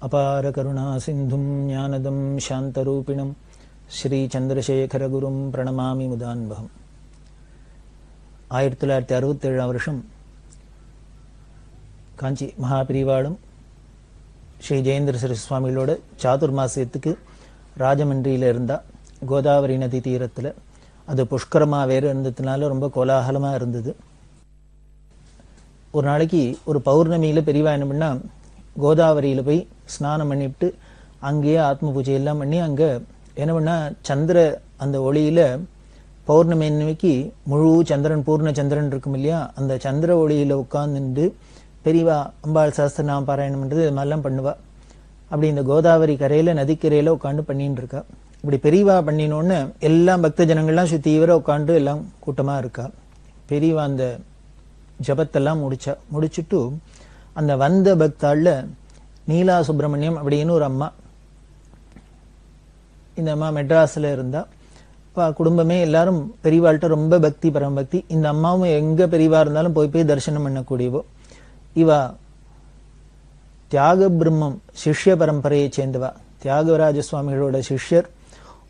அபார கருணா சிந்தும் ஞானதம் சாந்தரூபிணம் ஸ்ரீ சந்திரசேகரகுரும் பிரணமாமி முதான்பகம். 1967 வருஷம் காஞ்சி மகாபிரிவாளும் ஸ்ரீ ஜெயேந்திர சரஸ்வதி சுவாமிகளோட சாதுர்மாசியத்துக்கு ராஜமன்றியில் இருந்தா. கோதாவரி நதி தீரத்தில். அது புஷ்கரமாக வேறு இருந்ததுனால ரொம்ப கோலாகலமாக இருந்தது. ஒரு நாளைக்கு ஒரு பௌர்ணமியில் பெரியவா என்ன பண்ணா, கோதாவரியில் போய் ஸ்நானம் பண்ணிவிட்டு அங்கேயே ஆத்ம பூஜையெல்லாம் பண்ணி அங்கே என்ன பண்ணா, சந்திர அந்த ஒளியில் பௌர்ணமி அன்னைக்கு முழு சந்திரன் பூர்ண சந்திரன் இருக்கும் இல்லையா, அந்த சந்திர ஒளியில் உட்கார்ந்துட்டு பெரியவா அம்பாள் சாஸ்திரநாம பாராயணம் பண்ணுறது இது மாதிரிலாம் பண்ணுவா. அப்படி இந்த கோதாவரி கரையில் நதிக்கரையில் உட்காந்து பண்ணின்னு இருக்கா. இப்படி பெரியவா பண்ணினோன்னு எல்லாம் பக்த ஜனங்கள்லாம் தீவிர உட்காந்து எல்லாம் கூட்டமாக இருக்கா. பெரியவா அந்த ஜபத்தெல்லாம் முடிச்சுட்டு அந்த வந்த பக்தாளில் நீலா சுப்பிரமணியம் அப்படின்னு ஒரு அம்மா. இந்த அம்மா மெட்ராஸில் இருந்தா. குடும்பமே எல்லாரும் பெரியவாள்கிட்ட ரொம்ப பக்தி பரமபக்தி. இந்த அம்மாவும் எங்கே பெரியவா இருந்தாலும் போய் தரிசனம் பண்ணக்கூடியவோ. இவா தியாக பிரம்மம் சிஷ்ய பரம்பரையை சேர்ந்தவா. தியாகராஜ சுவாமிகளோட சிஷ்யர்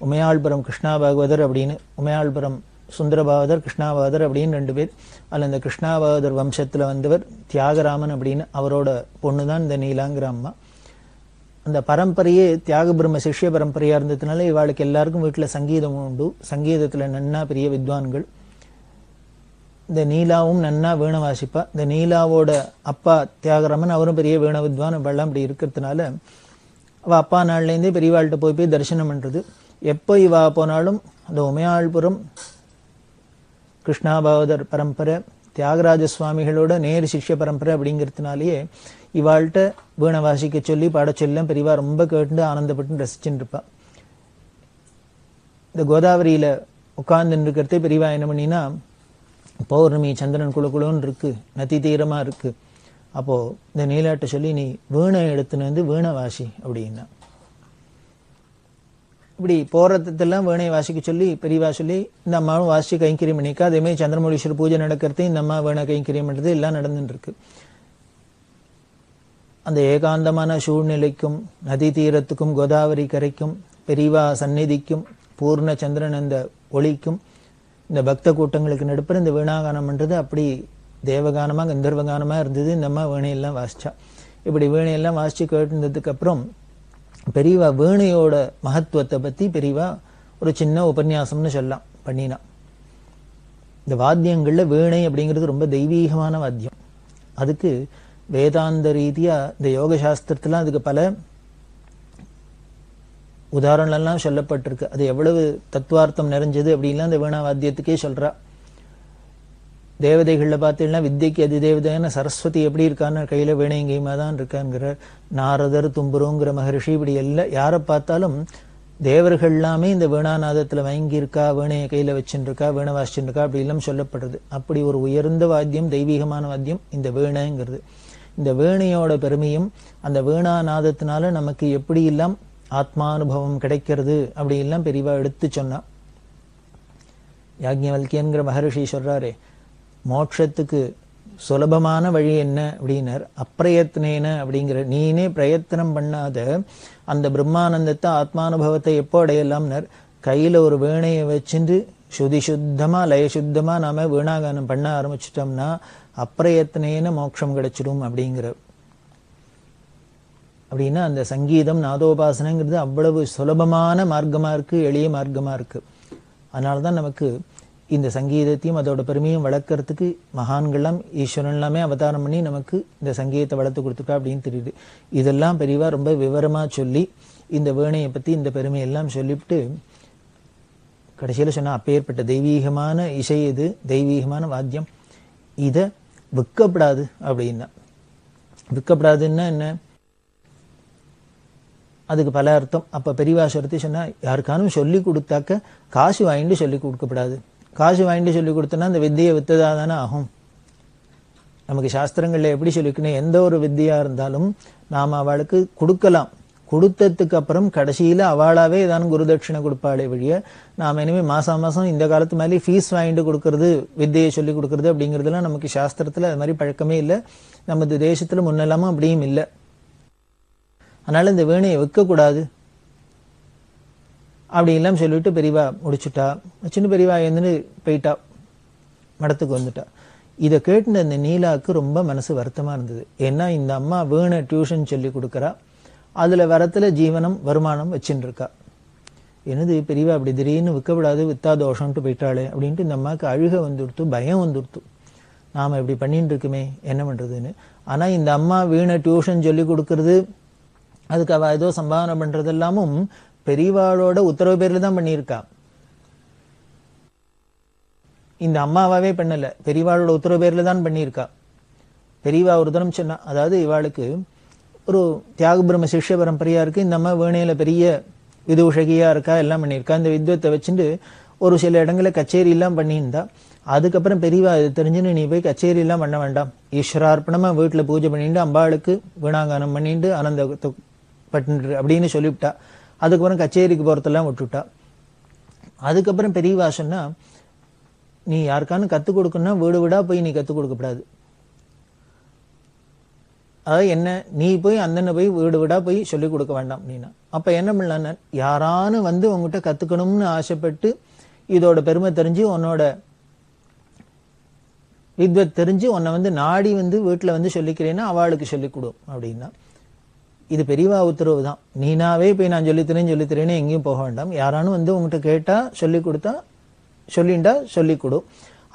உமையாள்புரம் கிருஷ்ணாபாகவதர் அப்படின்னு, உமையாள்புரம் சுந்தரபாகவதர் கிருஷ்ணாபாகவதர் அப்படின்னு 2 பேர். அதில் இந்த கிருஷ்ணாபாகவதர் வம்சத்தில் வந்தவர் தியாகராமன் அப்படின்னு, அவரோட பொண்ணு தான் இந்த நீலாங்கிற அம்மா. அந்த பரம்பரையே தியாக பிரம்ம சிஷ்ய பரம்பரையாக இருந்ததுனால இவாளுக்கு எல்லாருக்கும் வீட்டில் சங்கீதம் உண்டு. சங்கீதத்தில் நன்னா பெரிய வித்வான்கள். இந்த நீலாவும் நன்னா வீணை வாசிப்பா. இந்த நீலாவோட அப்பா தியாகராமன், அவரும் பெரிய வீண வித்வான். இவெல்லாம் இப்படி இருக்கிறதுனால அவள் அப்பா நாள்லேருந்தே பெரியவாள்கிட்ட போய் தரிசனம் பண்ணுறது. எப்போ இவா போனாலும் அந்த உமையாள்புரம் கிருஷ்ணாபாகவதர் பரம்பரை தியாகராஜ சுவாமிகளோட நேர் சிஷ்ய பரம்பரை அப்படிங்கிறதுனாலேயே இவாள்கிட்ட வீணை வாசிக்க சொல்லி பாட சொல்லலாம் பெரியவா ரொம்ப கேட்டு ஆனந்தப்பட்டு ரசிச்சுட்டு இருப்பா. இந்த கோதாவரியில் உட்கார்ந்துட்டு இருக்கிறதே பெரியவா என்ன பண்ணினா, பௌர்ணமி சந்திரன் குழுன்னு இருக்கு, நதி தீரமாக இருக்கு. அப்போது இந்த நீலாட்ட சொல்லி நீ வீணை எடுத்துன்னு வந்து வீணை வாசி அப்படின்னா. இப்படி போகிறதெல்லாம் வீணை வாசிக்க சொல்லி பெரியவா சொல்லி இந்த அம்மாவும் வாசித்து கைங்கரியம் பண்ணிக்கா. அதேமாதிரி சந்திரமௌலீஸ்வரர் பூஜை நடக்கிறது, இந்த அம்மா வீணை கைங்கரியம் பண்ணுறது எல்லாம் நடந்துட்டு இருக்கு. அந்த ஏகாந்தமான சூழ்நிலைக்கும் நதி தீரத்துக்கும் கோதாவரி கரைக்கும் பெரியவா சந்நிதிக்கும் பூர்ண சந்திரன் அந்த ஒளிக்கும் இந்த பக்த கூட்டங்களுக்கு நடுப்புற இந்த வீணாகானம் பண்ணுறது அப்படி தேவகானமாக கந்தர்வகானமாக இருந்தது. இந்த அம்மா வீணையெல்லாம் வாசிச்சா. இப்படி வீணையெல்லாம் வாசித்து கேட்டுருந்ததுக்கு அப்புறம் பெரியவா வீணையோட மகத்துவத்தை பற்றி பெரியவா ஒரு சின்ன உபன்யாசம்னு சொல்லலாம் பண்ணினா. இந்த வாத்தியங்களில் வீணை அப்படிங்கிறது ரொம்ப தெய்வீகமான வாத்தியம். அதுக்கு வேதாந்த ரீதியாக இந்த யோக சாஸ்திரத்தில் அதுக்கு பல உதாரணம்லாம் சொல்லப்பட்டிருக்கு. அது எவ்வளவு தத்துவார்த்தம் நிறைஞ்சது அப்படின்லாம் இந்த வீணா வாத்தியத்துக்கே சொல்கிறா. தேவதைகளில் பார்த்தீங்கன்னா வித்யக்கு அதிதேவதையான சரஸ்வதி எப்படி இருக்கான்னு கையில் வீணையங்கையுமா தான் இருக்காங்கிற நாரதர் தும்புருங்கிற மகரிஷி இப்படி எல்லாம் யாரை பார்த்தாலும் தேவர்கள் எல்லாமே இந்த வீணாநாதத்தில் வாங்கியிருக்கா, வீணையை கையில் வச்சுருக்கா, வீணை வாசிச்சுருக்கா அப்படி எல்லாம் சொல்லப்படுறது. அப்படி ஒரு உயர்ந்த வாத்தியம், தெய்வீகமான வாத்தியம் இந்த வீணைங்கிறது. இந்த வீணையோட பெருமையும் அந்த வீணாநாதத்தினால நமக்கு எப்படி எல்லாம் ஆத்மானுபவம் கிடைக்கிறது அப்படி எல்லாம் பெரியவா எடுத்து சொன்னா. யாக்ஞவல்கியன்கிற மகரிஷி சொல்றாரே, மோட்சத்துக்கு சுலபமான வழி என்ன அப்படின்னார். அப்பிரயத்னேன அப்படிங்கிற, நீனே பிரயத்தனம் பண்ணாத அந்த பிரம்மானந்தத்தை ஆத்மானுபவத்தை எப்போ அடையலாம்னார். கையில் ஒரு வீணையை வச்சுட்டு சுதி சுத்தமாக லய சுத்தமாக நாம் வீணாகானம் பண்ண ஆரம்பிச்சிட்டோம்னா அப்பிரயத்னேன மோட்சம் கிடைச்சிடும் அப்படிங்கிற. அப்படின்னா அந்த சங்கீதம் நாதோபாசனைங்கிறது அவ்வளவு சுலபமான மார்க்கமாக இருக்குது, எளிய மார்க்கமாக இருக்குது. அதனால தான் நமக்கு இந்த சங்கீதத்தையும் அதோட பெருமையும் வளர்க்கறதுக்கு மகான்கள்லாம் ஈஸ்வரன் எல்லாமே அவதாரம் பண்ணி நமக்கு இந்த சங்கீதத்தை வளர்த்து கொடுத்துருக்கா அப்படின்னு தெரியுது. இதெல்லாம் பெரியவா ரொம்ப விவரமாக சொல்லி இந்த வீணையை பற்றி இந்த பெருமையெல்லாம் சொல்லிவிட்டு கடைசியில் சொன்னால் அப்பேற்பட்ட தெய்வீகமான இசை இது, தெய்வீகமான வாத்தியம், இதை விற்கப்படாது அப்படின்னா. விற்கப்படாதுன்னா என்ன, அதுக்கு பல அர்த்தம். அப்போ பெரியவா சொல்லிட்டு சொன்னால் யாருக்கானும் சொல்லி கொடுத்தாக்க காசு வாங்கிட்டு சொல்லி கொடுக்கப்படாது. காசு வாங்கிட்டு சொல்லி கொடுத்தோன்னா அந்த வித்தியை விற்றதாக தானே ஆகும். நமக்கு சாஸ்திரங்களில் எப்படி சொல்லிக்கணும், எந்த ஒரு வித்தியாக இருந்தாலும் நாம் அவளுக்கு கொடுக்கலாம். கொடுத்ததுக்கு அப்புறம் கடைசியில் அவளாவே ஏதானும் குருதட்சிணை கொடுப்பாளே வழிய நாம் இனிமேல் மாதம் மாதம் இந்த காலத்து மாதிரி ஃபீஸ் வாங்கிட்டு கொடுக்கறது, வித்தியை சொல்லி கொடுக்கறது அப்படிங்கிறதுலாம் நமக்கு சாஸ்திரத்தில் அது மாதிரி பழக்கமே இல்லை. நமது தேசத்தில் முன்னெல்லாமும் அப்படியும் இல்லை. அதனால இந்த வீணையை வைக்கக்கூடாது அப்படி எல்லாம் சொல்லிட்டு பெரியவா முடிச்சுட்டா. சின்ன பெரியவா எழுந்துன்னு போயிட்டா, மடத்துக்கு வந்துட்டா. இதை கேட்டு அந்த நீலாவுக்கு ரொம்ப மனசு வருத்தமா இருந்தது. ஏன்னா இந்த அம்மா வீணை டியூஷன் சொல்லி கொடுக்குறா, அதுல வரத்துல ஜீவனம் வருமானம் வச்சுட்டு இருக்கா. என்னது பெரியவா அப்படி திடீர்னு விற்கப்படாது, வித்தா தோஷம்ட்டு போயிட்டாளே அப்படின்ட்டு இந்த அம்மாவுக்கு அழுக வந்துடுத்து, பயம் வந்துடுத்து. நாம இப்படி பண்ணிட்டு இருக்குமே என்ன பண்றதுன்னு. ஆனா இந்த அம்மா வீணை டியூஷன் சொல்லி கொடுக்கறது, அதுக்கு அவ ஏதோ சம்பாவனை பண்றது எல்லாமும் பெரியவாளோட உத்தரவு பேர்ல தான் பண்ணியிருக்கா. இந்த அம்மாவாவே பண்ணல, பெரியவாளோட உத்தரவு பேர்ல தான் பண்ணியிருக்கா. பெரியவா ஒரு தரம் சொன்னா, அதாவது இவாளுக்கு ஒரு தியாக பிரம்ம சிஷ்ய பரம்பரையா இருக்கு. இந்த அம்மா வீணையில பெரிய விதுஷகியா இருக்கா, எல்லாம் பண்ணியிருக்கா. இந்த வித்வத்தை வச்சுட்டு ஒரு சில இடங்களை கச்சேரி எல்லாம் பண்ணியிருந்தா. அதுக்கப்புறம் பெரியவா இது தெரிஞ்சுன்னு நீ போய் கச்சேரி எல்லாம் பண்ண வேண்டாம், ஈஸ்வரார்ப்பணமா வீட்டுல பூஜை பண்ணிட்டு அம்பாளுக்கு வீணாங்கானம் பண்ணிட்டு ஆனந்த பட்டு அப்படின்னு சொல்லிவிட்டா. அதுக்கப்புறம் கச்சேரிக்கு போறதெல்லாம் விட்டுவிட்டா. அதுக்கப்புறம் பெரியவா சொன்னா, நீ யாருக்கானு கத்துக் கொடுக்கணும்னா வீடு வீடா போய் நீ கத்துக் கொடுக்கப்படாது. அதாவது என்ன, நீ போய் அந்தன போய் வீடு வீடா போய் சொல்லிக் கொடுக்க வேண்டாம் நீனா. அப்ப என்ன பண்ணலான்னு, யாரானு வந்து உங்ககிட்ட கத்துக்கணும்னு ஆசைப்பட்டு இதோட பெருமை தெரிஞ்சு உன்னோட வித்வத் தெரிஞ்சு உன்னை வந்து நாடி வந்து வீட்டுல வந்து சொல்லிக்கிறேன்னா அவளுக்கு சொல்லிக் கொடு அப்படின்னா. இது பெரியவா உத்தரவு தான். நீனாவே போய் நான் சொல்லித்தரேன்னு எங்கேயும் போக வேண்டாம். யாரானு வந்து உங்ககிட்ட கேட்டா சொல்லி கொடுத்தா சொல்லிண்டா சொல்லிக் கொடு.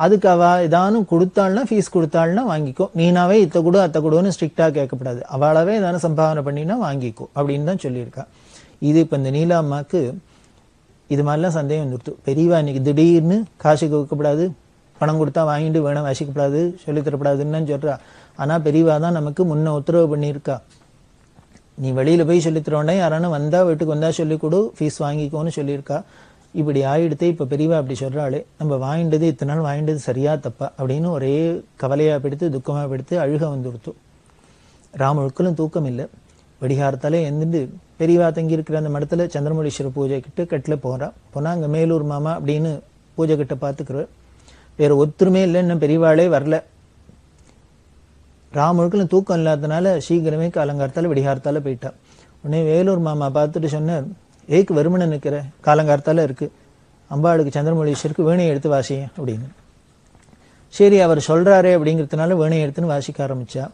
அதுக்கு அவ ஏதானும் கொடுத்தாள்னா ஃபீஸ் கொடுத்தாள்னா வாங்கிக்கோ. நீனாவே இத்த கொடு அத்த கொடுன்னு ஸ்ட்ரிக்டா கேட்கப்படாது. அவளாவே ஏதானும் சம்பாவனை பண்ணினா வாங்கிக்கோ அப்படின்னு தான் சொல்லியிருக்கா. இது இப்ப இந்த நீலா அம்மாக்கு இது மாதிரிலாம் சந்தேகம் வந்துடுத்து. பெரியவா இன்னைக்கு திடீர்னு காசுக்கு வைக்கப்படாது, பணம் கொடுத்தா வாங்கிட்டு வேணாம் வாசிக்கப்படாது, சொல்லித்தரப்படாதுன்னு சொல்றா. ஆனா பெரியவா தான் நமக்கு முன்ன உத்தரவு பண்ணியிருக்கா. நீ வெளியில போய் சொல்லித்தரோண்டா, யாரானும் வந்தா வீட்டுக்கு வந்தா சொல்லிக் கொடு, ஃபீஸ் வாங்கிக்கோன்னு சொல்லியிருக்கா. இப்படி ஆயிடுத்து. இப்ப பெரியவா அப்படி சொல்றாளே, நம்ம வாங்கிட்டது இத்தனை நாள் வாங்கிட்டது சரியா தப்பா அப்படின்னு ஒரே கவலையா பிடித்து துக்கமா பிடித்து அழுக வந்துடுத்து. ராமுழுக்களும் தூக்கம் இல்லை. வெடிகாரத்தாலே எந்திருந்து பெரியவா தங்கி இருக்கிற அந்த மடத்துல சந்திரமௌலீஸ்வரர் பூஜை கிட்ட கட்டில போனா அங்க மேலூர் மாமா அப்படின்னு பூஜை கிட்ட பாத்துக்கிறவர். வேற ஒத்துருமே இல்லை, இன்னும் பெரியவாளே வரல. ராமுழுக்களும் தூக்கம் இல்லாதனால சீக்கிரமே காலங்காரத்தால வெடிகாரத்தால போயிட்டா. உடனே வேலூர் மாமா பார்த்துட்டு சொன்னார், ஏக்கு வெறுமனை நிற்கிற, காலங்காரத்தால இருக்கு, அம்பாளுக்கு சந்திரமௌலீஸ்வருக்கு வீணையை எடுத்து வாசிய அப்படின்னு. சரி அவர் சொல்றாரே அப்படிங்கிறதுனால வீணையை எடுத்துன்னு வாசிக்க ஆரம்பிச்சா.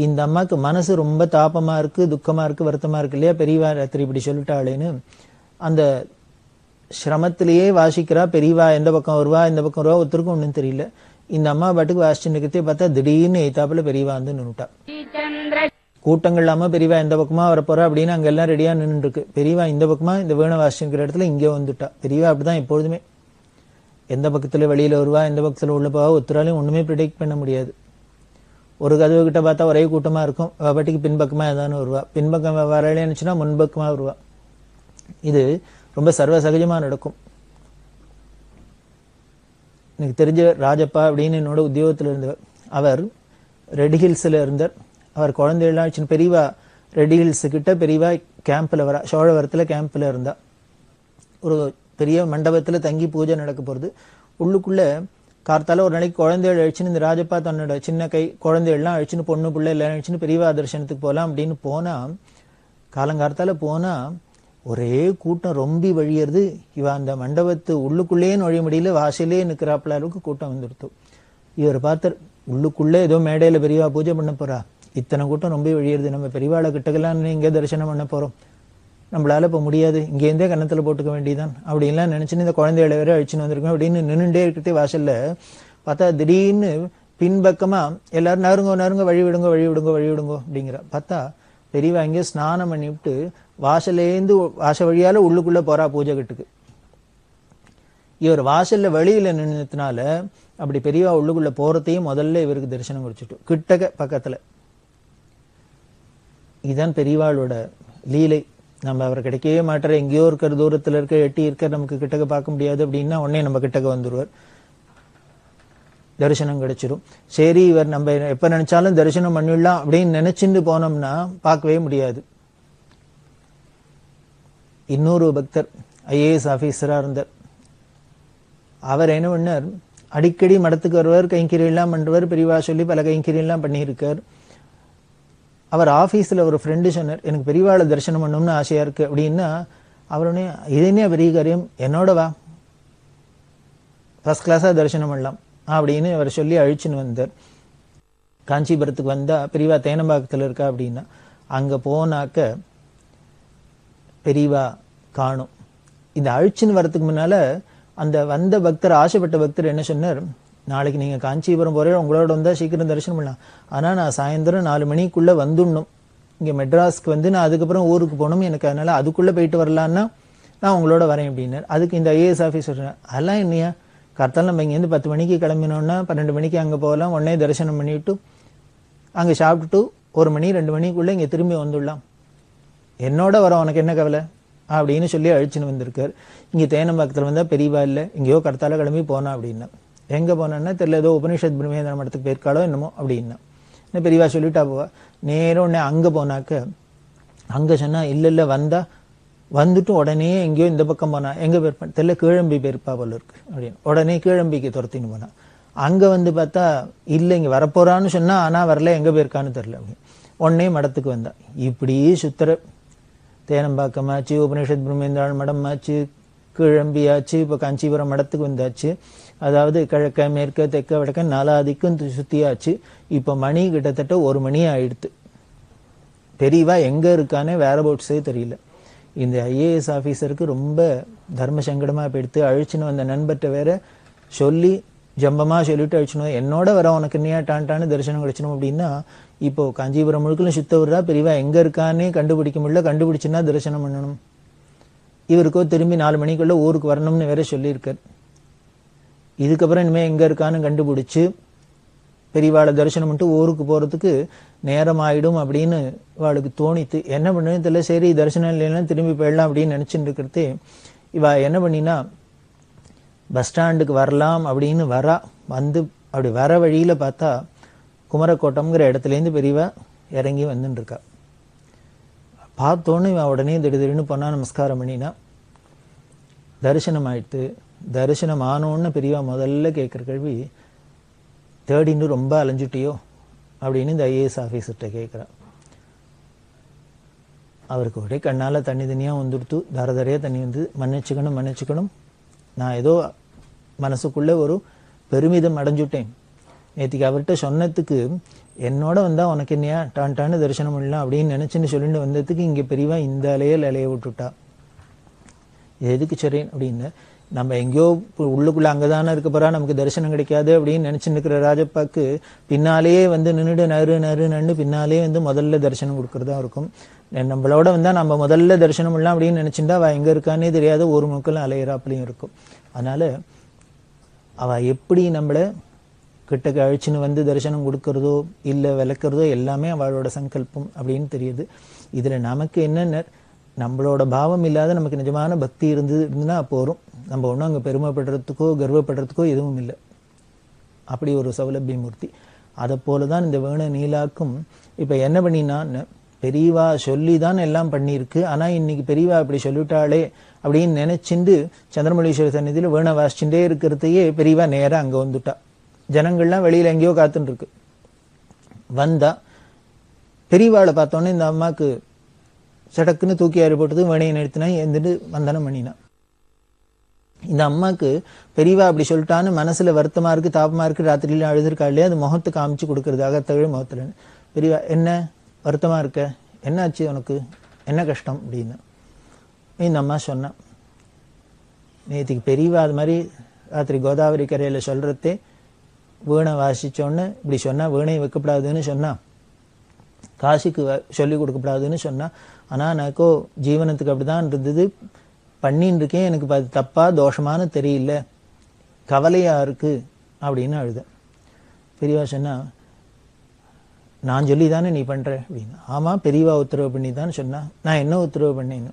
இந்த அம்மாக்கு மனசு ரொம்ப தாபமா இருக்கு, துக்கமா இருக்கு, வருத்தமா இருக்கு இல்லையா, பெரியவா ராத்திரி இப்படி சொல்லிட்டாளேன்னு அந்த சிரமத்திலேயே வாசிக்கிறா. பெரியவா எந்த பக்கம் வருவா இந்த பக்கம் வருவா ஒருத்தருக்கும் ஒன்றும் தெரியல. இந்த அம்மா பாட்டுக்கு வாசிச்சு நிற்கிறதே பார்த்தா திடீர்னு எய்தாப்புல பெரியவா வந்து நின்னுட்டா. கூட்டங்கள் இல்லாம பெரியவா எந்த பக்கமா வரப்போறா அப்படின்னு அங்க எல்லாம் ரெடியா நின்று இருக்கு. பெரியவா இந்த பக்கமா இந்த வீணை வாசிக்கிற இடத்துல இங்கே வந்துட்டா. பெரியவா அப்படிதான் எப்பொழுதுமே, எந்த பக்கத்துல வெளியில வருவா எந்த பக்கத்துல உள்ள போவா ஒருத்தராலையும் ஒண்ணுமே ப்ரிடிக்ட் பண்ண முடியாது. ஒரு கதவு கிட்ட பார்த்தா ஒரே கூட்டமா இருக்கும், பாட்டிக்கு பின்பக்கமா ஏதானு வருவா, பின்பக்கம் வரலைன்னுச்சுன்னா முன்பக்கமா வருவா. இது ரொம்ப சர்வ சகஜமா நடக்கும். எனக்கு தெரிஞ்ச ராஜப்பா அப்படின்னு என்னோட உத்தியோகத்துல இருந்தவர். அவர் ரெட் ஹில்ஸ்ல இருந்தார். அவர் குழந்தைகளாம் சின்ன பெரியவா ரெட் ஹில்ஸ் கிட்ட பெரியவா கேம்ப்ல வரா, சோழவரத்துல கேம்ப்ல இருந்தா. ஒரு பெரிய மண்டபத்துல தங்கி பூஜை நடக்க போறது. உள்ளுக்குள்ள கார்த்தால ஒரு நாளைக்கு குழந்தைகள் அழிச்சுன்னு இந்த ராஜப்பா தன்னோட சின்ன கை குழந்தைகள்லாம் அழிச்சுன்னு பொண்ணு பிள்ளை எல்லாம் அழிச்சுன்னு பெரியவா தரிசனத்துக்கு போகலாம் அப்படின்னு போனா, காலங்கார்த்தால போனா ஒரே கூட்டம் ரொம்பி வழியறது. இவ அந்த மண்டபத்து உள்ளுக்குள்ளேயே நுழைய முடியல, வாசலே நிற்கிறாப்புல அளவுக்கு கூட்டம் வந்துடுத்து. இவர் பார்த்தார், உள்ளுக்குள்ளே ஏதோ மேடையில பெரியவா பூஜை பண்ண போறா, இத்தனை கூட்டம் ரொம்ப வழியறது, நம்ம பெரியவாளை கிட்டக்கெல்லாம் இங்கே தரிசனம் பண்ண போறோம், நம்மளால இப்ப முடியாது, இங்கேருந்தே கன்னத்துல போட்டுக்க வேண்டியதான் அப்படின்லாம் நினைச்சுன்னு இந்த குழந்தைகளை வேற அழிச்சுன்னு வந்திருக்கோம் அப்படின்னு நின்றுட்டே இருக்கிறதே வாசல்ல பார்த்தா திடீர்னு பின்பக்கமா எல்லாரும் நறுங்க நறுங்க வழி விடுங்க வழி விடுங்க வழி விடுங்க அப்படிங்கிற. பார்த்தா பெரியவா இங்கே ஸ்நானம் பண்ணிவிட்டு வாசலேந்து வாச வழியால உள்ளுக்குள்ள போறா பூஜை கட்டுக்கு. இவர் வாசல்ல வெளியில நின்னதுனால அப்படி பெரியவா உள்ளுக்குள்ள போறதையும் முதல்ல இவருக்கு தரிசனம் குடிச்சிட்டு கிட்டக்க பக்கத்துல. இதுதான் பெரியவாளோட லீலை. நம்ம அவர் கிடைக்கவே மாட்டார், எங்கேயோ இருக்கிற தூரத்துல இருக்க எட்டி இருக்க நமக்கு கிட்டக்க பார்க்க முடியாது அப்படின்னா உடனே நம்ம கிட்டக்க வந்துருவார், தரிசனம் கிடைச்சிடும். சரி இவர் நம்ம எப்ப நினைச்சாலும் தரிசனம் பண்ணிடலாம் அப்படின்னு நினைச்சுட்டு போனோம்னா பார்க்கவே முடியாது. இன்னொரு பக்தர் ஐஏஎஸ் ஆபீசரா இருந்தார். அவர் என்ன பண்ணார், அடிக்கடி மடத்துக்கு வருவார், கைங்கரியெல்லாம் பண்றவர், பெரியவா சொல்லி பல கைங்கரியெல்லாம் பண்ணியிருக்கார். அவர் ஆஃபீஸில் ஒரு ஃப்ரெண்டு சொன்னார், எனக்கு பெரியவாளை தரிசனம் பண்ணணும்னு ஆசையாக இருக்குது அப்படின்னா, அவருடனே இதுனே பெரிய காரியம், என்னோட வா, ஃபர்ஸ்ட் கிளாஸாக தரிசனம் பண்ணலாம் அப்படின்னு அவர் சொல்லி அழிச்சுன்னு வந்தார். காஞ்சிபுரத்துக்கு வந்தால் பெரியவா தேனம்பாக்கத்தில் இருக்கா அப்படின்னா, அங்கே போனாக்க பெரியவா காணும். இந்த அழிச்சுன்னு வரத்துக்கு முன்னால் அந்த வந்த பக்தர், ஆசைப்பட்ட பக்தர் என்ன சொன்னார், நாளைக்கு நீங்கள் காஞ்சிபுரம் போகிற உங்களோட வந்தால் சீக்கிரம் தரிசனம் பண்ணலாம், ஆனால் நான் சாயந்தரம் 4 மணிக்குள்ளே வந்துடணும், இங்கே மெட்ராஸ்க்கு வந்து நான் அதுக்கப்புறம் ஊருக்கு போகணும், எனக்கு அதனால் அதுக்குள்ளே போயிட்டு வரலான்னா நான் உங்களோட வரேன் அப்படின்னார். அதுக்கு இந்த ஐஏஎஸ் ஆஃபீஸர், அதெல்லாம் என்னையா, கரெக்டாக நம்ம இங்கேருந்து 10 மணிக்கு கிளம்பினோன்னா 12 மணிக்கு அங்கே போகலாம், உடனே தரிசனம் பண்ணிவிட்டு அங்கே சாப்பிட்டுட்டு 1 மணி 2 மணிக்குள்ளே இங்கே திரும்பி வந்துடலாம், என்னோட வர உனக்கு என்ன கவலை அப்படின்னு சொல்லி அழிச்சுன்னு வந்திருக்கார். இங்கே தேனம்பாக்கத்தில் வந்தால் பெரியவா இல்லை, எங்கேயோ கரெக்டால கிளம்பி போனா அப்படின்னா, எங்கே போனான்னா தெரியல, ஏதோ உபனிஷத் பிரம்மேந்திர மடத்துக்கு போயிருக்காளோ என்னமோ அப்படின்னா, இன்னும் பெரியவா சொல்லிட்டா போவா. நேரம் உடனே அங்கே போனாக்க அங்கே சொன்னால் இல்லை இல்லை வந்தால் வந்துட்டு உடனே எங்கேயோ இந்த பக்கம் போனா, எங்கே போயிருப்பான் தெரியல, கீழம்பி போயிருப்பா போல இருக்கு அப்படின்னு உடனே கீழம்பிக்கு துரத்தின்னு போனா. அங்கே வந்து பார்த்தா இல்லை இங்கே வரப்போறான்னு சொன்னா, ஆனால் வரல, எங்கே போயிருக்கான்னு தெரில அப்படின்னு உடனே மடத்துக்கு வந்தா. இப்படியே சுத்தர தேனம்பாக்கமாச்சு, உபனிஷத் பிரம்மேந்திராள் மடம் ஆச்சு, கீழம்பியாச்சு, இப்போ காஞ்சிபுரம் மடத்துக்கு வந்தாச்சு. அதாவது கிழக்க மேற்க தெற்க வடக்க 4 திக்கும் சுத்தியாச்சு. இப்போ மணி கிட்டத்தட்ட 1 மணி ஆயிடுத்து. பெரியவா எங்கே இருக்கானே வேற பவுட்ஸே தெரியல. இந்த ஐஏஎஸ் ஆஃபீஸருக்கு ரொம்ப தர்ம சங்கடமாக போயிடுத்து. அழிச்சுன்னு வந்த நண்பர்கிட்ட வேற சொல்லி ஜம்பமாக சொல்லிட்டு அழிச்சுணும், என்னோட வர உனக்கு என்னையா டான்டான்னு தரிசனம் கிடைச்சணும் அப்படின்னா, இப்போ காஞ்சிபுரம் முழுக்கலும் சுத்த விடுறா, பெரியவா எங்கே இருக்கானே கண்டுபிடிக்க முடியல, கண்டுபிடிச்சுன்னா தரிசனம் பண்ணணும். இவருக்கோ திரும்பி 4 மணிக்குள்ள ஊருக்கு வரணும்னு வேற சொல்லியிருக்கார். இதுக்கப்புறம் இனிமேல் எங்கே இருக்கான்னு கண்டுபிடிச்சு பெரியவாளை தரிசனம் பண்ணிட்டு ஊருக்கு போகிறதுக்கு நேரம் ஆயிடும் அப்படின்னு அவளுக்கு தோணித்து. என்ன பண்ணுன்னு தெரியல, சரி தரிசனம் இல்லைன்னா திரும்பி போயிடலாம் அப்படின்னு நினச்சிட்டு இருக்கிறதே, இவா என்ன பண்ணினா பஸ் ஸ்டாண்டுக்கு வரலாம் அப்படின்னு வந்து அப்படி வர வழியில் பார்த்தா குமரக்கோட்டம்ங்கிற இடத்துலேருந்து பெரியவா இறங்கி வந்துட்டு இருக்கா. பார்த்தோன்னு இவன் உடனே திடீர்னு போனால் நமஸ்காரம் பண்ணினா தரிசனம் ஆயிடுத்து. தரிசனம் ஆனோன்னு பெரியவா முதல்ல கேட்குற கேள்வி, தேடின்னு ரொம்ப அலைஞ்சுட்டியோ அப்படின்னு இந்த ஐஏஎஸ் ஆஃபீஸர்கிட்ட கேட்குறா. அவருக்கு ஒரே கண்ணால் தண்ணி தண்ணியாக வந்துடுத்து, தரதரையாக தண்ணி வந்து, மன்னிச்சுக்கணும், நான் ஏதோ மனசுக்குள்ளே ஒரு பெருமிதம் அடைஞ்சுட்டேன். நேற்றுக்கு அவர்கிட்ட சொன்னதுக்கு என்னோட வந்தால் உனக்கு என்னையா டான்டான்னு தரிசனம் பண்ணலாம் அப்படின்னு நினச்சின்னு சொல்லிட்டு வந்ததுக்கு இங்கே பெரியவா இந்த அலைய விட்டுட்டா. இது எதுக்கு சரி அப்படின்னு, நம்ம எங்கேயோ உள்ளுக்குள்ளே அங்கே தானே இருக்க போகிறா, நமக்கு தரிசனம் கிடைக்காது அப்படின்னு நினச்சின்னு இருக்கிற ராஜப்பாக்கு பின்னாலேயே வந்து நின்றுட்டு நறு பின்னாலே வந்து முதல்ல தரிசனம் கொடுக்குறதா இருக்கும். நம்மளோட வந்தால் நம்ம முதல்ல தரிசனம் பண்ணலாம் அப்படின்னு நினச்சிட்டா அவள் எங்கே இருக்கானே தெரியாத ஒரு முக்கெல்லாம் அலையிறாப்புலையும் இருக்கும். அதனால் அவள் எப்படி நம்மளை கிட்டக்கு அழிச்சுன்னு வந்து தரிசனம் கொடுக்கறதோ இல்லை விளக்குறதோ எல்லாமே அவளோட சங்கல்பம் அப்படின்னு தெரியுது. இதில் நமக்கு என்னென்ன, நம்மளோட பாவம் இல்லாத நமக்கு நிஜமான பக்தி இருந்ததுன்னா போகிறோம். நம்ம ஒன்றும் அங்கே பெருமைப்படுறதுக்கோ கர்வப்படுறதுக்கோ எதுவும் இல்லை. அப்படி ஒரு சௌலபிய மூர்த்தி. அதை போல தான் இந்த வேண நீலாக்கும் இப்போ என்ன பண்ணினான்னு, பெரியவா சொல்லி தான் எல்லாம் பண்ணியிருக்கு. ஆனால் இன்னைக்கு பெரியவா அப்படி சொல்லிட்டாளே அப்படின்னு நினைச்சிண்டு சந்திரமௌலீஸ்வரர் சந்நிதியில் வேண வாசிச்சுட்டே இருக்கிறதையே பெரியவா நேராக அங்கே வந்துட்டா. ஜனங்கள்லாம் வெளியில் எங்கேயோ காத்துட்டு இருக்கு. வந்தா பெரியவாளை பார்த்தோன்னே இந்த அம்மாவுக்கு சடக்குன்னு தூக்கி ஆறு போட்டது, வேணையை நிறுத்தினா எழுந்துட்டு வந்தனம் பண்ணினா. இந்த அம்மாவுக்கு பெரியவா அப்படி சொல்லிட்டான்னு மனசுல வருத்தமா இருக்கு, தாபமா இருக்கு, ராத்திரியில அழுதுருக்கா இல்லையா, அது முகத்துக்கு காமிச்சு கொடுக்கறது, அகத்தழு முகத்துலன்னு. பெரியவா என்ன வருத்தமா இருக்க, என்னாச்சு உனக்கு, என்ன கஷ்டம் அப்படின்னு இந்த அம்மா சொன்னான். நேற்றுக்கு பெரியவா அது மாதிரி ராத்திரி கோதாவரி கரையில் சொல்றதே வீணை வாசிச்சோன்னு இப்படி சொன்னா, வீணை வைக்கப்படாதுன்னு சொன்னா, காசிக்கு சொல்லி கொடுக்கப்படாதுன்னு சொன்னா. ஆனால் எனக்கோ ஜீவனத்துக்கு அப்படிதான் இருந்தது, பண்ணின்னு இருக்கேன், எனக்கு அது தப்பா தோஷமானு தெரியல, கவலையா இருக்கு அப்படின்னு அழுத. பெரியவா சொன்னா, நான் சொல்லி தானே நீ பண்ற அப்படின்னு. ஆமாம் பெரியவா உத்தரவு பண்ணி தான் சொன்னா. நான் என்ன உத்தரவு பண்ணேன்னு,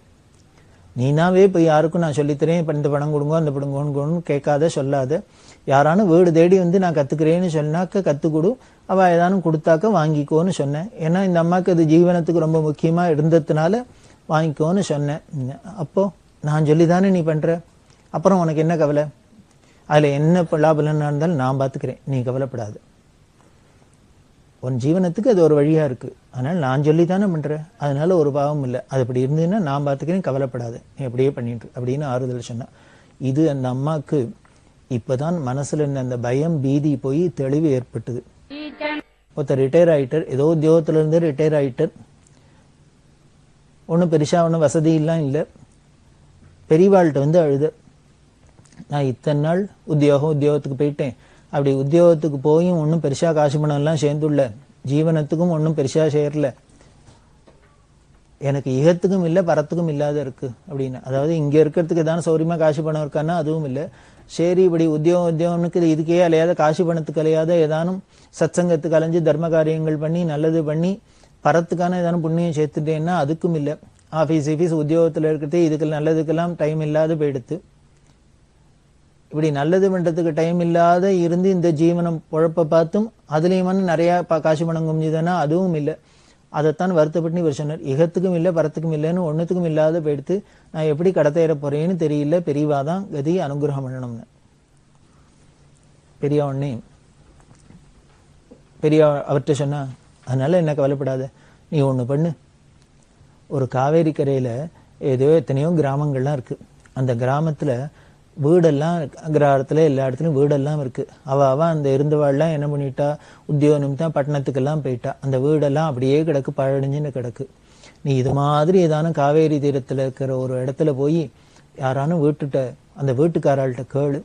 நீனாவே போய் யாருக்கும் நான் சொல்லித்தரேன், இப்போ இந்த பணம் கொடுங்க அந்த பணம் கொடுங்கன்னு கேட்காத சொல்லாத, யாரானும் வீடு தேடி வந்து நான் கற்றுக்கிறேன்னு சொன்னாக்க கற்றுக்கொடு, அவள் ஏதானும் கொடுத்தாக்க வாங்கிக்கோன்னு சொன்னேன். ஏன்னா இந்த அம்மாவுக்கு அது ஜீவனத்துக்கு ரொம்ப முக்கியமாக இருந்ததுனால வாங்கிக்கோன்னு சொன்னேன். அப்போது நான் சொல்லி தானே நீ பண்ணுற, அப்புறம் உனக்கு என்ன கவலை, அதில் என்ன லாபலன்னா இருந்தாலும் நான் பார்த்துக்கிறேன், நீ கவலைப்படாது. உன் ஜீவனத்துக்கு அது ஒரு வழியா இருக்கு, அதனால நான் சொல்லித்தானே பண்றேன், அதனால ஒரு பாவம் இல்லை, அது அப்படி இருந்ததுன்னா நான் பார்த்துக்கிறேன், கவலைப்படாத, நீ அப்படியே பண்ணிட்டு அப்படின்னு ஆறுதல் சொன்னா. இது அந்த அம்மாவுக்கு இப்பதான் மனசுல இருந்த அந்த பயம் பீதி போய் தெளிவு ஏற்பட்டது. ஒருத்தர் ரிட்டையர் ஆயிட்டார், ஏதோ உத்தியோகத்துல இருந்து ரிட்டையர் ஆயிட்டார், ஒன்றும் பெருசா ஒன்றும் வசதியெல்லாம் இல்லை. பெரியவாள்கிட்ட வந்து அழுத, நான் இத்தனை நாள் உத்தியோகத்துக்கு போயிட்டேன், அப்படி உத்தியோகத்துக்கு போயும் ஒன்றும் பெருசா காசு பணம் எல்லாம் சேர்ந்துள்ள, ஜீவனத்துக்கும் ஒன்றும் பெருசா சேரல, எனக்கு இகத்துக்கும் இல்லை பரத்துக்கும் இல்லாத இருக்கு அப்படின்னு. அதாவது இங்க இருக்கிறதுக்கு ஏதாவது சௌரியமா காசு பணம் இருக்கான்னா அதுவும் இல்லை. சரி, இப்படி உத்தியோகம்னுக்கு இதுக்கே அலையாத, காசு பணத்துக்கு அலையாத, ஏதானும் சத்சங்கத்துக்கு அலைஞ்சு தர்ம காரியங்கள் பண்ணி நல்லது பண்ணி பரத்துக்கான ஏதானும் புண்ணியம் சேர்த்துட்டேன்னா அதுக்கும் இல்லை. ஆஃபீஸ் உத்தியோகத்துல இருக்கிறதே இதுக்கு நல்லதுக்கெல்லாம் டைம் இல்லாத போயிடுத்து. இப்படி நல்லது பண்றதுக்கு டைம் இல்லாத இருந்து இந்த ஜீவனம் பொழப்ப பார்த்தும் அதுலயுமே நிறைய காசு பணம் குமிஞ்சுதானா அதுவும் இல்லை. அதைத்தான் வருத்தப்பட்டு இவர் சொன்னார், இகத்துக்கும் இல்லை பரத்துக்கும் இல்லைன்னு ஒன்னுத்துக்கும் இல்லாத போயிடுத்து, நான் எப்படி கடத்தேற போறேன்னு தெரியல, பெரியவாதான் கதி அனுகிரகம் பண்ணணும்னு. பெரிய உடனே பெரிய அவர்கிட்ட சொன்னா, அதனால என்ன கவலைப்படாத, நீ ஒண்ணு பண்ணு, ஒரு காவேரி கரையில ஏதோ எத்தனையோ கிராமங்கள்லாம் இருக்கு, அந்த கிராமத்துல வீடெல்லாம் கிராமத்துல எல்லா இடத்துலயும் வீடெல்லாம் இருக்கு. அவ அந்த இருந்தவாள்லாம் என்ன பண்ணிட்டா, உத்தியோக நிமித்தம் பட்டணத்துக்கெல்லாம் போயிட்டா, அந்த வீடெல்லாம் அப்படியே கிடக்கு, பழடிஞ்சுன்னு கிடக்கு. நீ இது மாதிரி ஏதானும் காவேரி தீரத்துல இருக்கிற ஒரு இடத்துல போய் யாரானும் அந்த வீட்டுக்காராள்கிட்ட கேளு,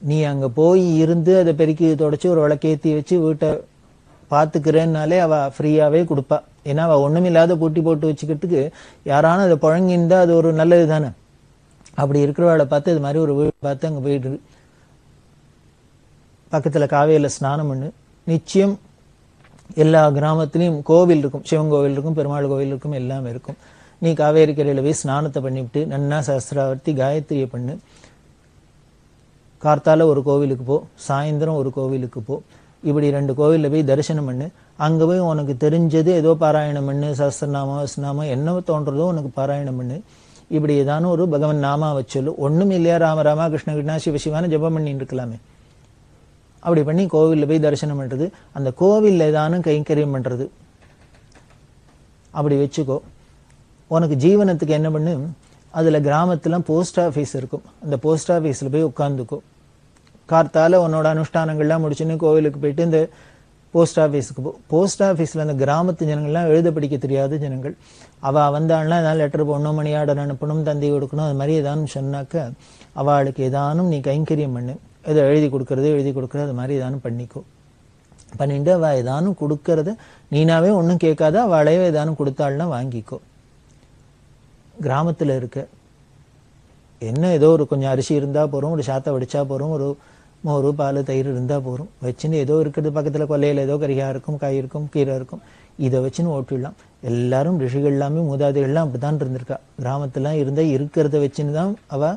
நீ அங்க போய் இருந்து அதை பெருக்கி தொடச்சு ஒரு விளக்கேத்தி வச்சு வீட்டை பாத்துக்கிறேன்னாலே அவ ஃப்ரீயாவே கொடுப்பா. ஏன்னா அவ ஒண்ணுமில்லாத பூட்டி போட்டு வச்சுக்கிறதுக்கு யாரானும் அதை புழங்கிருந்தா அது ஒரு நல்லது தானே. அப்படி இருக்கிறவளை பார்த்து இது மாதிரி ஒரு வீடு பார்த்து அங்க போயிட்டு பக்கத்துல காவேரியில ஸ்நானம் பண்ணு, நிச்சயம் எல்லா கிராமத்திலையும் கோவில் இருக்கும், சிவன் கோவில் இருக்கும், பெருமாள் கோவில் இருக்கும், எல்லாமே இருக்கும். நீ காவேரி கரையில போய் ஸ்நானத்தை பண்ணிவிட்டு நன்னா சஹஸ்ராவர்த்தி காயத்ரியை பண்ணு, கார்த்தால ஒரு கோவிலுக்கு போ, சாயந்தரம் ஒரு கோவிலுக்கு போ, இப்படி 2 கோவில்ல போய் தரிசனம் பண்ணு. அங்க போய் உனக்கு தெரிஞ்சது ஏதோ பாராயணம் பண்ணு, சஹஸ்ரநாமம் என்ன தோன்றதோ உனக்கு பாராயணம் பண்ணு. இப்படி ஏதானும் ஒரு பகவன் நாமா வச்சொல்லு, ஒண்ணும் இல்லையா ராம ராமா கிருஷ்ண கிருஷ்ணா சிவ சிவான ஜபம் பண்ணிட்டு இருக்கலாமே. அப்படி பண்ணி கோவில்ல போய் தரிசனம் பண்றது, அந்த கோவில்ல ஏதானும் கைங்கரியம் பண்றது, அப்படி வச்சுக்கோ. உனக்கு ஜீவனத்துக்கு என்ன பண்ணு, அதுல கிராமத்துல போஸ்ட் ஆபீஸ் இருக்கும், அந்த போஸ்ட் ஆபீஸ்ல போய் உட்கார்ந்துக்கோ. கார்த்தால உன்னோட அனுஷ்டானங்கள்லாம் முடிச்சுன்னு கோவிலுக்கு போயிட்டு இந்த போஸ்ட் ஆபீஸுக்கு போ. போஸ்ட் ஆபீஸ்ல அந்த கிராமத்து ஜனங்கள்லாம் எழுத படிக்க தெரியாத ஜனங்கள், அவ வந்தாள்னா ஏதாவது லெட்டர் போடணும், மணி ஆர்டர் அனுப்பணும், தந்தி கொடுக்கணும், அது மாதிரி ஏதானும் சொன்னாக்க அவளுக்கு ஏதானும் நீ கைங்கரியம் பண்ணு, ஏதோ எழுதி கொடுக்கறது அது மாதிரி ஏதானும் பண்ணிக்கோ. பண்ணிட்டு அவ ஏதானும் கொடுக்கறத நீனாவே ஒன்றும் கேட்காத, அவளையே ஏதானும் கொடுத்தாள்னா வாங்கிக்கோ. கிராமத்துல இருக்க என்ன ஏதோ ஒரு கொஞ்சம் அரிசி இருந்தா போறோம், ஒரு சாத்தை வடிச்சா போறோம், ஒரு மோர் பால் தயிர் இருந்தா போறோம், வச்சுன்னு ஏதோ இருக்கிறது பக்கத்துல கொல்லையில ஏதோ கறியா இருக்கும், காய் இருக்கும், கீரை இருக்கும், இதை வச்சுன்னு ஓட்டிடலாம். எல்லாரும் ரிஷிகள் எல்லாமே மூதாதைகள்லாம் அப்படித்தான் இருந்திருக்கா. கிராமத்துலாம் இருந்தா இருக்கிறத வச்சுன்னு தான் அவ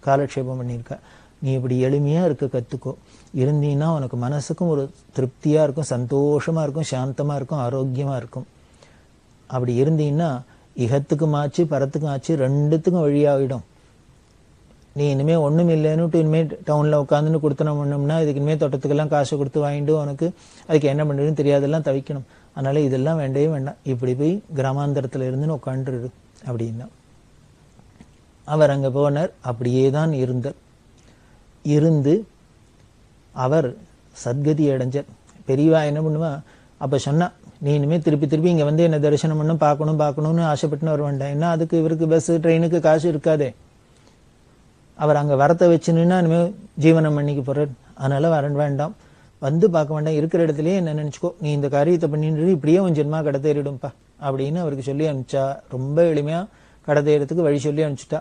காலக்ஷேபம் பண்ணியிருக்கா. நீ இப்படி எளிமையா இருக்க கத்துக்கோ. இருந்தீன்னா உனக்கு மனசுக்கும் ஒரு திருப்தியா இருக்கும், சந்தோஷமா இருக்கும், சாந்தமா இருக்கும், ஆரோக்கியமா இருக்கும். அப்படி இருந்தீங்கன்னா இகத்துக்கும் ஆச்சு பரத்துக்கும் ஆச்சு, ரெண்டுத்துக்கும் வழியாகிடும். நீ இனிமே ஒண்ணும் இல்லைன்னு இனிமே டவுன்ல உட்காந்துன்னு கொடுத்தனம் பண்ணோம்னா இதுக்கு இனிமே தோட்டத்துக்கெல்லாம் காசு கொடுத்து வாங்கிட்டு உனக்கு அதுக்கு என்ன பண்றதுன்னு தெரியாதெல்லாம் தவிக்கணும். அதனால இதெல்லாம் வேண்டவே வேண்டாம், இப்படி போய் கிராமாந்தரத்துல இருந்துன்னு உட்காந்துரு அப்படின்னா. அவர் அங்க போனார், அப்படியே தான் இருந்து அவர் சத்கதி அடைஞ்சார். பெரியவா என்ன பண்ணுவா, அப்ப சொன்னா, நீ இனிமே திருப்பி இங்க வந்து என்ன தரிசனம் பண்ணணும், பார்க்கணும்னு ஆசைப்பட்டுன்னு வர வேண்டாம், ஏன்னா அதுக்கு இவருக்கு பஸ் ட்ரெயினுக்கு காசு இருக்காதே. அவர் அங்க வரத்தை வச்சுன்னா இனிமே ஜீவனம் பண்ணிக்க போறார், அதனால வர வேண்டாம், வந்து பார்க்க வேண்டாம், இருக்கிற இடத்துலயே என்ன நினைச்சுக்கோ, நீ இந்த காரியத்தை பண்ணிட்டு இப்படியே உன் ஜென்மா கடத்தேறிடும்பா அப்படின்னு அவருக்கு சொல்லி அனுப்பிச்சா. ரொம்ப எளிமையா கடத்தேறதுக்கு வழி சொல்லி அனுப்பிச்சுட்டா.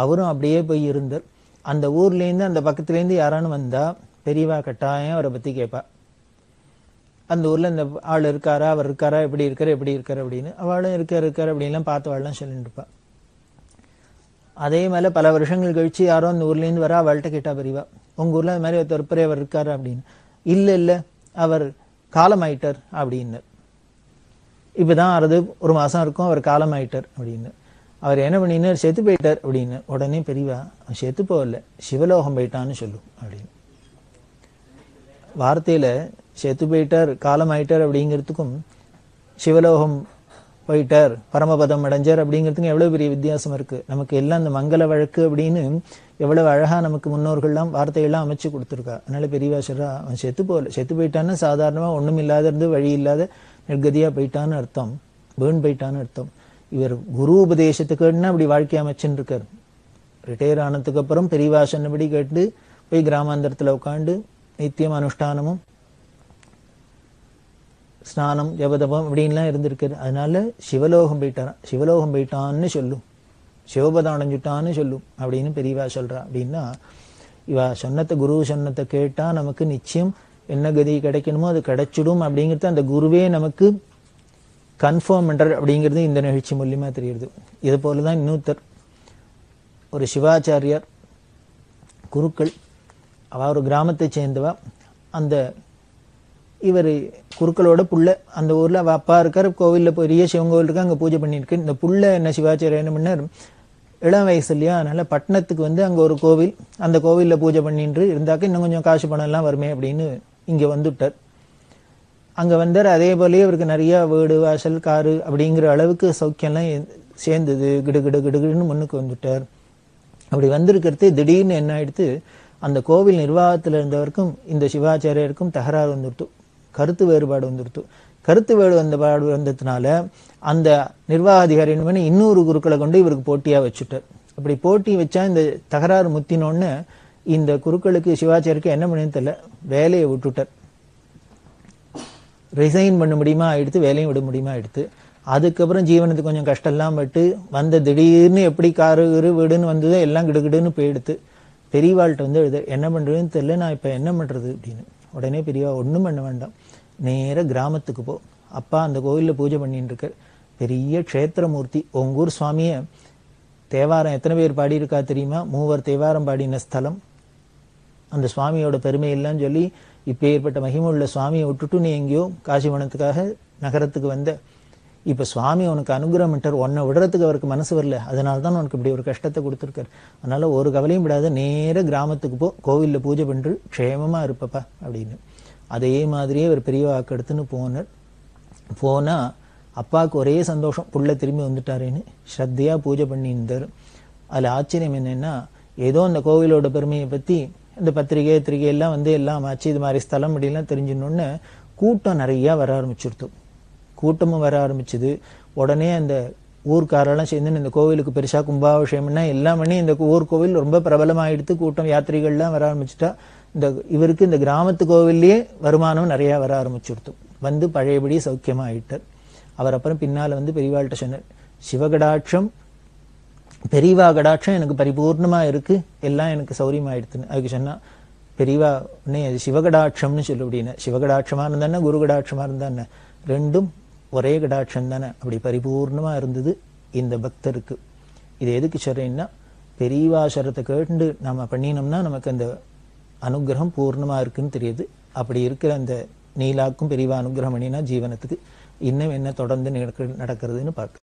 அவரும் அப்படியே போய் இருந்தார். அந்த ஊர்ல இருந்து அந்த பக்கத்துல இருந்து யாரானு வந்தா பெரியவா கட்டாயம் அவரை பத்தி கேட்பா. அந்த ஊர்ல இந்த ஆள் இருக்காரா, அவர் இருக்காரா, எப்படி இருக்காரு அப்படின்னு. அவளும் இருக்காரு அப்படின்லாம் பார்த்தவாள்லாம் சொல்லிட்டு இருப்பா. அதே மேல பல வருஷங்கள் கழிச்சு யாரோ அந்த ஊர்ல இருந்து வர அவள்கிட்ட கேட்டா பெரியவா, உங்க ஊர்ல அது மாதிரி ஒருத்தர் அவர் இருக்காரு அப்படின்னு. இல்ல அவர் காலமாயிட்டார் அப்படின்னு. இப்பதான் ஒரு மாசம் இருக்கும் அவர் காலமாயிட்டார் அப்படின்னு. அவர் என்ன பண்ணினார், செத்து போயிட்டார் அப்படின்னு. உடனே பெரியவா, செத்து போகல, சிவலோகம் போயிட்டான்னு சொல்லு அப்படின்னு. வார்த்தையில செத்து போயிட்டார், காலம் ஆயிட்டார் அப்படிங்கிறதுக்கும் சிவலோகம் போயிட்டார், பரமபதம் அடைஞ்சார் அப்படிங்கிறதுக்கும் எவ்வளவு பெரிய வித்தியாசம் இருக்கு. நமக்கு எல்லாம் இந்த மங்கள வழக்கு அப்படின்னு எவ்வளவு அழகா நமக்கு முன்னோர்கள்லாம் வார்த்தையெல்லாம் அமைச்சு கொடுத்துருக்கா. அதனால பெரியவா சொல்றா, அவன் செத்து போயிட்டான்னு சாதாரணமா ஒண்ணும் இல்லாத இருந்து வழி இல்லாத நிர்கதியா போயிட்டான்னு அர்த்தம், பேர்ன் போயிட்டான்னு அர்த்தம். இவர் குரு உபதேசத்துக்குன்னா அப்படி வாழ்க்கை அமைச்சுன்னு இருக்கார். ரிட்டையர் ஆனதுக்கு அப்புறம் பெரியவா சொன்னபடி கேட்டு போய் கிராமாந்தரத்துல உட்காந்து நித்தியம் அனுஷ்டானமும் ஸ்நானம் ஜபதபம் அப்படின்லாம் இருந்திருக்காரு. அதனால சிவலோகம் போயிட்டாரான். சிவலோகம் போயிட்டான்னு சொல்லும், சிவபதம் அடைஞ்சுட்டான்னு சொல்லும் அப்படின்னு பெரியவா சொல்றா. அப்படின்னா இவா சொன்னத்தை, குரு சொன்னத்தை கேட்டா நமக்கு நிச்சயம் என்ன கதி கிடைக்கணுமோ அது கிடைச்சிடும் அப்படிங்கிறது அந்த குருவே நமக்கு கன்ஃபார்ம் பண்றார் அப்படிங்கிறது இந்த நிகழ்ச்சி மூலியமா தெரியுது. இது போலதான் இன்னொருத்தர், ஒரு சிவாச்சாரியார் குருக்கள், அவ ஒரு கிராமத்தை சேர்ந்தவா. அந்த இவர் குருக்களோட புள்ள, அந்த ஊர்ல அவ அப்பா இருக்கார், கோவில்ல பெரிய சிவன் கோவில் இருக்கு, அங்க பூஜை பண்ணிருக்கு. இந்த புள்ள என்ன சிவாச்சாரியர் என்ன பண்ணார், இளம் வயசு இல்லையா, அதனால பட்டணத்துக்கு வந்து அங்க ஒரு கோவில், அந்த கோவில்ல பூஜை பண்ணிட்டு இருந்தாக்க இன்னும் கொஞ்சம் காசு பணம் எல்லாம் வருமே அப்படின்னு இங்க வந்துட்டார். அங்க வந்தார். அதே போலயே அவருக்கு நிறைய வீடு வாசல் காரு அப்படிங்கிற அளவுக்கு சௌக்கியம்லாம் சேர்ந்தது. கிடுகிடுன்னு முன்னுக்கு வந்துட்டார். அப்படி வந்திருக்கிறது திடீர்னு என்ன ஆயிடுத்து, அந்த கோவில் நிர்வாகத்தில் இருந்தவருக்கும் இந்த சிவாச்சாரியருக்கும் தகராறு வந்துடுத்து, கருத்து வேறுபாடு வந்துடுத்து. கருத்து வேறுபாடு வந்ததுனால அந்த நிர்வாக அதிகாரி என்ன பண்ணி இன்னொரு குருக்களை கொண்டு இவருக்கு போட்டியா வச்சுட்டார். அப்படி போட்டி வச்சா இந்த தகராறு முத்தினோன்னு இந்த குருக்களுக்கு சிவாச்சாரியருக்கு என்ன பண்ணு தெரியல, வேலையை விட்டுட்டார். ரிசைன் பண்ண முடியுமா ஆயிடுத்து, வேலையும் விட முடியுமா ஆயிடுத்து. அதுக்கப்புறம் ஜீவனத்துக்கு கொஞ்சம் கஷ்டம்லாம் பட்டு வந்த திடீர்னு எப்படி காரு வீடுன்னு வந்ததோ எல்லாம் கிடுகிடுன்னு போயிடுத்து. பெரியவாள்கிட்ட வந்து எழுத என்ன பண்றதுன்னு தெரியல, நான் இப்ப என்ன பண்றது அப்படின்னு. உடனே பெரியவா, ஒண்ணும் பண்ண வேண்டாம், நேர கிராமத்துக்கு போ. அப்பா அந்த கோவில்ல பூஜை பண்ணிட்டு இருக்க பெரிய க்ஷேத்திரமூர்த்தி, உங்கூர் சுவாமிய தேவாரம் எத்தனை பேர் பாடியிருக்கா தெரியுமா, 3 தேவாரம் பாடின ஸ்தலம். அந்த சுவாமியோட பெருமை எல்லாம் சொல்லி இப்ப ஏற்பட்ட மகிமை உள்ள சுவாமியை விட்டுட்டு நீ எங்கேயோ காசிவனத்துக்காக நகரத்துக்கு வந்த, இப்ப சுவாமி உனக்கு அனுகிரகம் பண்ணிட்டார், உன்னை விடுறதுக்கு அவருக்கு மனசு வரல, அதனால்தான் உனக்கு இப்படி ஒரு கஷ்டத்தை கொடுத்துருக்காரு. அதனால ஒரு கவலையும் விடாத, நேர கிராமத்துக்கு போ, கோவில்ல பூஜை பண்று க்ஷேமமா இருப்பப்பா அப்படின்னு. அதே மாதிரியே ஒரு பெரிய வாக்கு எடுத்துன்னு போனார். போனா அப்பாவுக்கு ஒரே சந்தோஷம், புள்ள திரும்பி வந்துட்டாருன்னு ஸ்ரத்தையா பூஜை பண்ணியிருந்தார். அதுல ஆச்சரியம் என்னன்னா, ஏதோ அந்த கோவிலோட பெருமையை பத்தி இந்த பத்திரிகை எல்லாம் வந்து எல்லாம் ஆச்சு, இது மாதிரி ஸ்தலம் அப்படிலாம் தெரிஞ்சிடணுன்னு கூட்டம் நிறைய வர ஆரம்பிச்சுடுத்து. கூட்டமும் வர ஆரம்பிச்சுது. உடனே அந்த ஊர்க்காரெல்லாம் சேர்ந்து இந்த கோவிலுக்கு பெருசா கும்பாபிஷேகம்னா எல்லாம் பண்ணி இந்த ஊர் கோவில் ரொம்ப பிரபலமாயிடுத்து. கூட்டம் யாத்திரிகள்லாம் வர ஆரம்பிச்சுட்டா. இந்த இவருக்கு இந்த கிராமத்து கோவில்லயே வருமானம் நிறைய வர ஆரம்பிச்சுடுத்து. வந்து பழையபடி சௌக்கியமா ஆயிட்டார். அவர் அப்புறம் பின்னால வந்து பெரியவாள்கிட்ட சொன்னார், சிவகடாட்சம் பெரியவா கடாட்சம் எனக்கு பரிபூர்ணமா இருக்கு, எல்லாம் எனக்கு சௌரியமாயிடுத்துன்னு. அதுக்கு சொன்னா பெரியவா உடனே சிவகடாட்சம்னு சொல்லு அப்படின்னு. சிவகடாட்சமா இருந்தானே குரு கடாட்சமா இருந்தானே ரெண்டும் ஒரே கடாட்சம் தானே, அப்படி பரிபூர்ணமா இருந்தது இந்த பக்தருக்கு. இது எதுக்கு சொல்றேன்னா, பெரியவாசரத்தை கேட்டு நாம பண்ணினோம்னா நமக்கு அந்த அனுகிரகம் பூர்ணமா இருக்குன்னு தெரியுது. அப்படி இருக்கிற அந்த நீலாக்கும் பெரியவா அனுகிரகம் பண்ணினா ஜீவனத்துக்கு இன்னும் என்ன தொடர்ந்து நடக்கிறதுன்னு பார்க்க.